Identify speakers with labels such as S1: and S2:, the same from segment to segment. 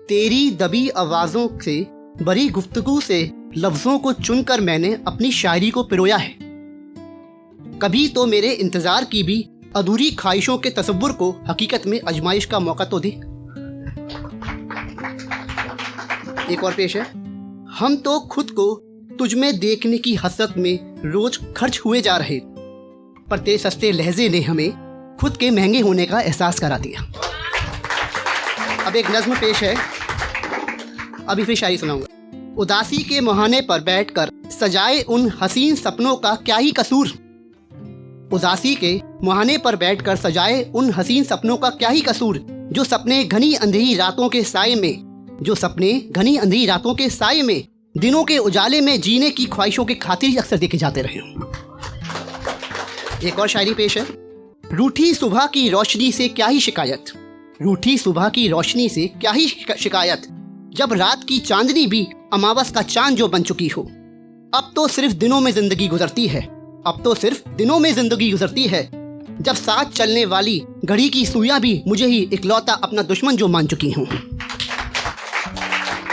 S1: तेरी दबी आवाज़ों से, बड़ी गुफ्तगू से लफ्ज़ों को चुनकर मैंने अपनी शायरी को पिरोया है। कभी तो मेरे इंतज़ार की भी अधूरी ख्वाहिशों के तसव्वुर को हकीकत में आजमाइश का मौका तो दे। एक और पेश है। हम तो खुद को तुझ में देखने की हसरत में रोज खर्च हुए जा रहे, पर तेरे सस्ते लहजे ने हमें खुद के महंगे होने का एहसास करा दिया। अब एक नज़्म पेश है, अभी फिर शायरी सुनाऊंगा। उदासी के मुहाने पर बैठकर सजाए उन हसीन सपनों का क्या ही कसूर। उदासी के मुहाने पर बैठकर सजाए उन हसीन सपनों का क्या ही कसूर, जो सपने घनी अंधेरी रातों के साए में, जो सपने घनी अंधेरी रातों के साए में दिनों के उजाले में जीने की ख्वाहिशों के खातिर ही अक्सर देखे जाते रहे। एक और शायरी पेश है। रूठी सुबह की रोशनी से क्या ही शिकायत, रूठी सुबह की रोशनी से क्या ही शिकायत, जब रात की चांदनी भी अमावस का चांद जो बन चुकी हो। अब तो सिर्फ दिनों में जिंदगी गुजरती है, अब तो सिर्फ दिनों में जिंदगी गुजरती है, जब साथ चलने वाली घड़ी की सुइयां भी मुझे ही इकलौता अपना दुश्मन जो मान चुकी हूँ।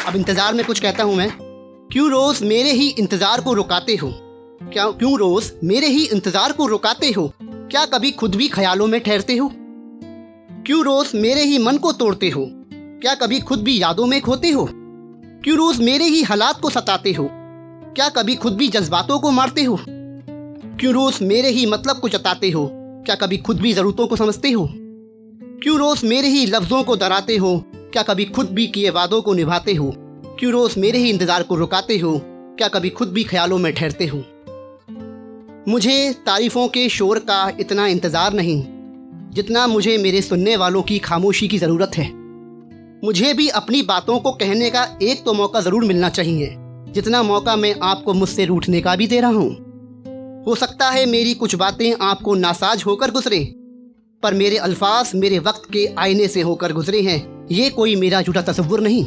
S1: अब इंतजार में कुछ कहता हूँ मैं। क्यों रोज मेरे ही इंतजार को रुकाते हो, क्या क्यों रोज मेरे ही इंतजार को रुकाते हो, क्या कभी खुद भी ख्यालों में ठहरते हो। क्यों रोज मेरे ही मन को तोड़ते हो, क्या कभी खुद भी यादों में खोते हो। क्यों रोज मेरे ही हालात को सताते हो, क्या कभी खुद भी जज्बातों को मारते हो। क्यों रोज मेरे ही मतलब को जताते हो, क्या कभी खुद भी ज़रूरतों को समझते हो। क्यों रोज मेरे ही लफ्ज़ों को डराते हो, क्या कभी खुद भी किए वादों को निभाते हो। क्यों रोज मेरे ही इंतज़ार को रुकाते हो, क्या कभी खुद भी ख्यालों में ठहरते हो। मुझे तारीफ़ों के शोर का इतना इंतज़ार नहीं, जितना मुझे मेरे सुनने वालों की खामोशी की ज़रूरत है। मुझे भी अपनी बातों को कहने का एक तो मौका ज़रूर मिलना चाहिए, जितना मौका मैं आपको मुझसे रूठने का भी दे रहा हूँ। हो सकता है मेरी कुछ बातें आपको नासाज होकर गुजरे, पर मेरे अल्फाज मेरे वक्त के आईने से होकर गुजरे हैं, ये कोई मेरा झूठा तसव्वुर नहीं।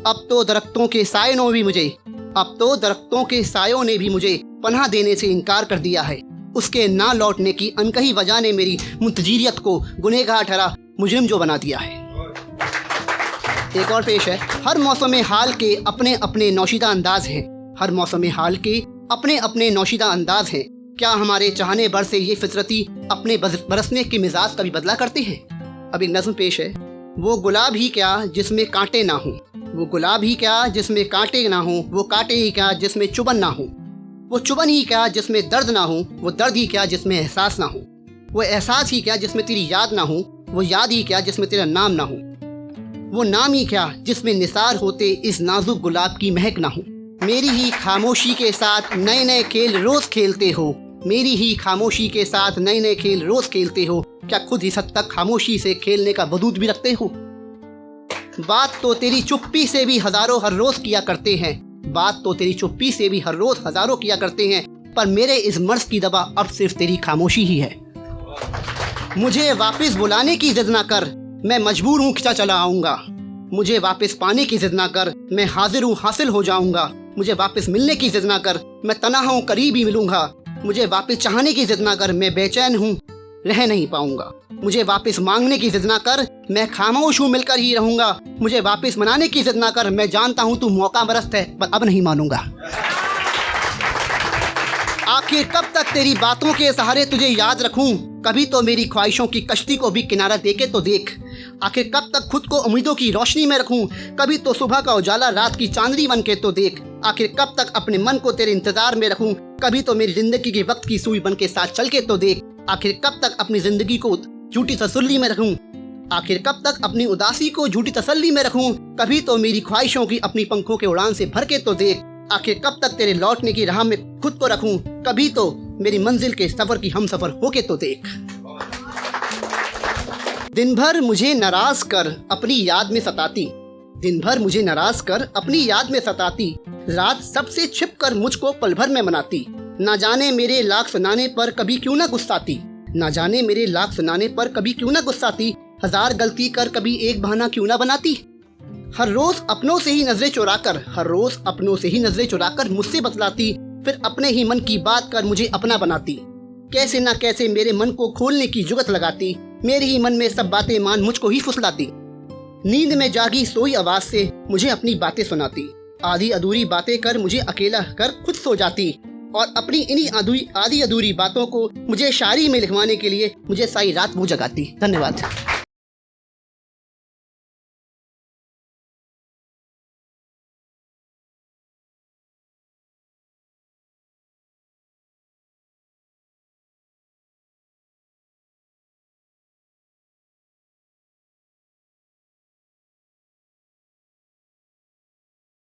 S1: अब तो दरख्तों के सायों भी मुझे, अब तो दरख्तों के सायों ने भी मुझे पनाह देने से इनकार कर दिया है। उसके ना लौटने की अनकही वजह ने मेरी मुंतजीरियत को गुनहगार ठहरा मुजरिम जो बना दिया है। एक और पेश है। हर मौसम हाल के अपने अपने नौशीदा अंदाज हैं, हर मौसम हाल के अपने अपने नौशीदा अंदाज हैं। क्या हमारे चाहने भर से ये फितरती अपने बरसने के मिजाज कभी बदला करते हैं। अब एक नज़्म पेश है। वो गुलाब ही क्या जिसमें कांटे ना हो, वो गुलाब ही क्या जिसमें कांटे ना हो, वो कांटे ही क्या जिसमें चुभन ना हो, वो चुभन ही क्या जिसमें दर्द ना हो, वो दर्द ही क्या जिसमें एहसास ना हो, वो एहसास ही क्या जिसमें तेरी याद ना हो, वो याद ही क्या जिसमें तेरा नाम ना हो, वो नाम ही क्या जिसमें निसार होते इस नाजुक गुलाब की महक ना हो। मेरी ही खामोशी के साथ नए नए खेल रोज खेलते हो, मेरी ही खामोशी के साथ नए नए खेल रोज खेलते हो, क्या खुद इस हद तक खामोशी से खेलने का वजूद भी रखते हो। बात तो तेरी चुप्पी से भी हजारों हर रोज किया करते हैं, बात तो तेरी चुप्पी से भी हर रोज हजारों किया करते हैं, पर मेरे इस मर्ज की दवा अब सिर्फ तेरी खामोशी ही है। मुझे वापस बुलाने की जिद ना कर, मैं मजबूर हूँ खिंचा चला आऊँगा। मुझे वापस पाने की जिद ना कर, मैं हाजिर हूँ हासिल हो जाऊँगा। मुझे वापस मिलने की जिद ना कर, मैं तन्हा हूँ करीब ही मिलूँगा। मुझे वापस चाहने की जिद ना कर, मैं बेचैन हूँ रह नहीं पाऊँगा। मुझे वापस मांगने की जिद ना कर, मैं खामोश हूँ मिलकर ही रहूँगा। मुझे वापस मनाने की जिद ना कर, मैं जानता हूँ तू मौका बरस्त है पर अब नहीं मानूंगा। आखिर कब तक तेरी बातों के सहारे तुझे याद रखूं, कभी तो मेरी ख्वाहिशों की कश्ती को भी किनारा देके तो देख। आखिर कब तक खुद को उम्मीदों की रोशनी में रखूं, कभी तो सुबह का उजाला रात की चांदनी बन के तो देख। आखिर कब तक अपने मन को तेरे इंतजार में रखूं, कभी तो मेरी जिंदगी के वक्त की सुई बन के साथ चल के तो देख। आखिर कब तक अपनी जिंदगी को झूठी तसल्ली में रखूं, आखिर कब तक अपनी उदासी को झूठी तसल्ली में रखूं, कभी तो मेरी ख्वाहिशों की अपनी पंखों के उड़ान से भर के तो देख। आखिर कब तक तेरे लौटने की राह में खुद को रखूं, कभी तो मेरी मंजिल के सफर की हम सफर होके तो देख। दिन भर मुझे नाराज कर अपनी याद में सताती, दिन भर मुझे नाराज कर अपनी याद में सताती, रात सबसे छिप कर मुझको पल भर में मनाती। ना जाने मेरे लाख सुनाने पर कभी क्यों ना गुस्साती, ना जाने मेरे लाख सुनाने पर कभी क्यों ना गुस्साती। हजार गलती कर कभी एक बहाना क्यों ना बनाती। हर रोज अपनों से ही नजरें चुराकर, हर रोज अपनों से ही नजरें चुराकर मुझसे बतलाती, फिर अपने ही मन की बात कर मुझे अपना बनाती। कैसे ना कैसे मेरे मन को खोलने की जुगत लगाती, मेरे ही मन में सब बातें मान मुझको ही फुसलाती। नींद में जागी सोई आवाज से मुझे अपनी बातें सुनाती, आधी अधूरी बातें कर मुझे अकेला कर खुद सो जाती, और अपनी इन्हीं आधी अधूरी बातों को मुझे शायरी में लिखवाने के लिए मुझे सारी रात वो जगाती। धन्यवाद।